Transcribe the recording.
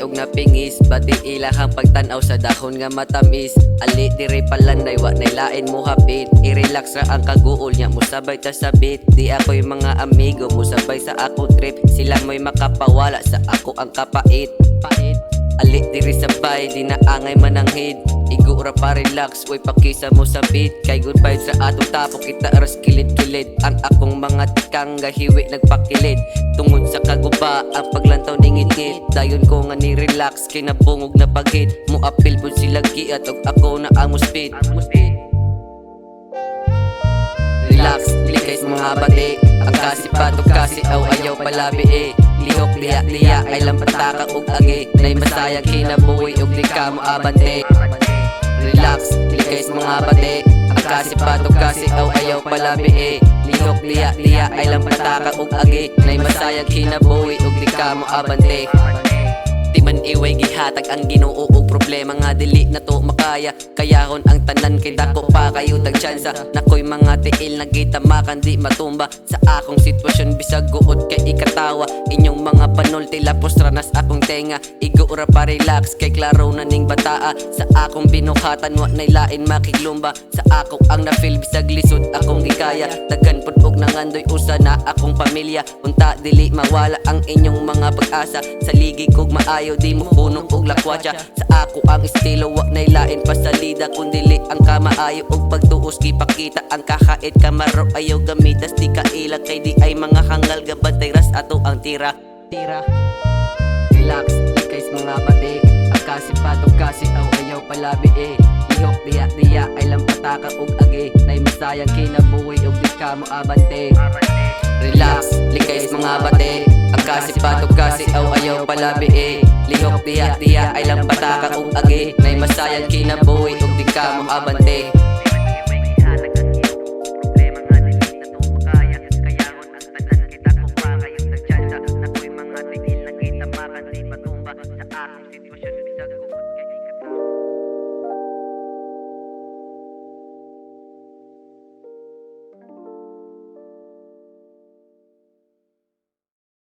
og napingis, bati ilahang pagtanaw sa dahon nga matamis. Ali diri palanday wa nay lain mo hapit, i-relax ra ang kaguol nya mo sabay ta sabit. Di ako'y mga amigo mo sabay sa ako trip, sila mo'y makapawala sa ako ang kapait. Ali diri sabay, di na angay mananghid, igura pa relax, way pakisa mo sa beat. Kay good vibes sa atong tapok, kita aras kilid-kilid. Ang akong mga tikang gahiwi nagpakilid, tungod sa kaguba ang paglantaw ni ngit-ngit. Dayon ko nga ni relax, kay nabungog na paghit. Mo apil po sila giat, og ako na ang muspit. Relax, likay sa mga bati, ang kasipat o kasi ayaw palabi eh. Lihok liya ay lampataka ug agi, nay masayang kinabuhi ug di ka mo abante. Relax, likay sa mga bati, ang kasipat o kasi ayaw palabi eh. Lihok liya ay lampataka ug agi, nay masayang kinabuhi ug di ka mo abante. Di man iway gihatag ang Ginoo og problema nga dili na to makaya. Kayahon ang tanan kay dako pa kayo tag tsansa. Nakoy mga tiil na gitamakan di matumba sa akong sitwasyon bisag guot kay ikatawa. Inyong mga panulti lapos ranas akong tenga, igura pa relax kay klaro na ning bataa. Sa akong binuhatan wa nay lain makiglumba, sa ako ang na-feel bisag lisod akong gikaya. Dagan pud og nangandoy usa na akong pamilya, unta dili mawala ang inyong mga pag-asa. Sa ligi kog maayo di mo puno og lakwatsa, sa ako ang estilo wa nay lain pasalida kundili ang kamaayo og pagtuos gipakita. Ang kakait kamaro ayaw gamitas di kaila kay di ay mga hangal gabantay ras ato ang tira. Relax, likay sa mga bati, ang kasipat o kasi ayaw palabi eh. Lihok diya ay lampataka ug agi, nay masayang kinabuhi ug di ka mo abante. Relax, likay sa mga bati, ang kasipat o kasi ayaw palabi eh. Lihok diya ay lampataka ug agi, nay masayang kinabuhi ug di ka mo abante.